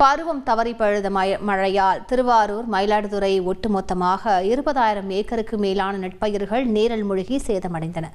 பருவம் தவறி பெய்த மழையால் திருவாரூர், மயிலாடுதுறை ஒட்டுமொத்தமாக 20,000 ஏக்கருக்கு மேலான நெற்பயிர்கள் நீரில் மூழ்கி சேதமடைந்தன.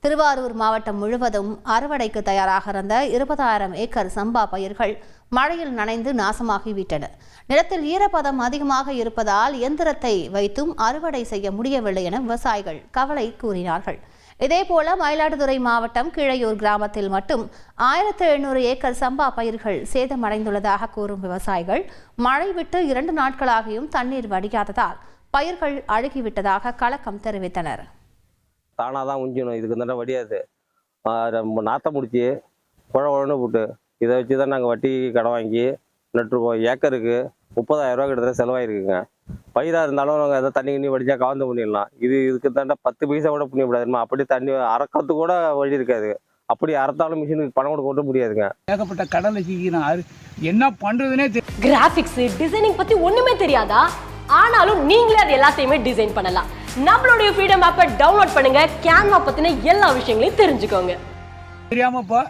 திருவாரூர் மாவட்டம் முழுவதும் அறுவடைக்கு தயாராக இருந்த 20,000 ஏக்கர் சம்பா பயிர்கள் மழையில் நனைந்து நாசமாகிவிட்டன. நிலத்தில் ஈரப்பதம் அதிகமாக இருப்பதால் எந்திரத்தை வைத்தும் அறுவடை செய்ய முடியவில்லை என விவசாயிகள் கவலை கூறினார்கள். இதேபோல மயிலாடுதுறை மாவட்டம் கீழையூர் கிராமத்தில் மட்டும் 1,700 ஏக்கர் சம்பா பயிர்கள் சேதமடைந்துள்ளதாக கூறும் விவசாயிகள், மழை விட்டு 2 நாட்களாகியும் தண்ணீர் வடியாததால் பயிர்கள் அழுகிவிட்டதாக கலக்கம் தெரிவித்தனர். தானாதான் உஞ்சிடும், இதுக்கு தானே வடியாது. நாற்றம் முடிச்சு குழன்னு போட்டு இதை வச்சு தான் நாங்கள் வட்டி கடன் வாங்கி நட்டுருக்கோம். ஏக்கருக்கு 30,000 ரூபா கிட்டத்தட்ட செலவாயிருக்குங்க. பயிராக இருந்தாலும் நாங்கள் எதாவது தண்ணி கிண்ணி வடிச்சா கவர்ந்து பண்ணிடலாம். இதுக்கு தாண்டா 10 பைசா கூட புண்ணிய விடாதுமா. அப்படி தண்ணி அறக்கிறதுக்கு கூட வழி இருக்காது. அப்படி அறத்தாலும் மிஷினுக்கு பணம் கொடுக்க முடியாதுங்க. ஏகப்பட்ட கடலை சீக்கிரம் என்ன பண்றதுன்னே கிராபிக்ஸ் டிசைனிங் பத்தி ஒண்ணுமே தெரியாதா? ஆனாலும் நீங்களே அது எல்லாத்தையுமே டிசைன் பண்ணலாம். நம்மளுடைய ஃப்ரீடம் ஆப்பை டவுன்லோட் பண்ணுங்க. கேன்வா பத்தின எல்லா விஷயங்களையும் தெரிஞ்சுக்கோங்க. தெரியாமப்பா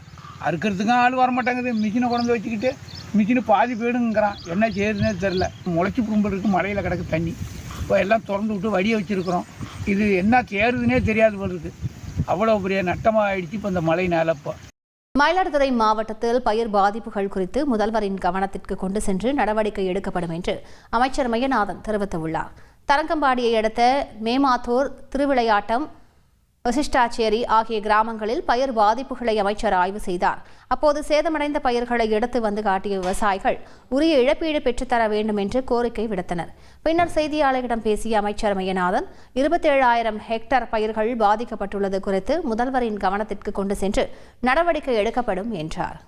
அறுக்கிறதுக்கும் ஆள் வரமாட்டாங்குது. மிஷினை கொண்டு வச்சுக்கிட்டு மிஷினு பாதி போயிடுங்கிறான். என்ன செய்யுதுன்னே தெரில. முளைச்சி கும்பல் இருக்கு, மழையில் கிடக்கு தண்ணி. இப்போ எல்லாம் திறந்து விட்டு வடியை வச்சுருக்குறோம். இது என்ன செய்யறதுன்னே தெரியாது போல இருக்கு. அவ்வளோ பெரிய நட்டமாக ஆயிடுச்சு இப்போ இந்த மழையினால. இப்போ மயிலாடுதுறை மாவட்டத்தில் பயிர் பாதிப்புகள் குறித்து முதல்வரின் கவனத்திற்கு கொண்டு சென்று நடவடிக்கை எடுக்கப்படும் என்று அமைச்சர் மையநாதன் தெரிவித்துள்ளார். தரங்கம்பாடியை அடுத்த மேமாத்தூர், திருவிளையாட்டம், வசிஷ்டாச்சேரி ஆகிய கிராமங்களில் பயிர் பாதிப்புகளை அமைச்சர் ஆய்வு செய்தார். அப்போது சேதமடைந்த பயிர்களை எடுத்து வந்து காட்டிய விவசாயிகள் உரிய இழப்பீடு பெற்றுத்தர வேண்டும் என்று கோரிக்கை விடுத்தனர். பின்னர் செய்தியாளர்களிடம் பேசிய அமைச்சர் மையநாதன், 27,000 ஹெக்டேர் பயிர்கள் பாதிக்கப்பட்டுள்ளது குறித்து முதல்வரின் கவனத்திற்கு கொண்டு சென்று நடவடிக்கை எடுக்கப்படும் என்றார்.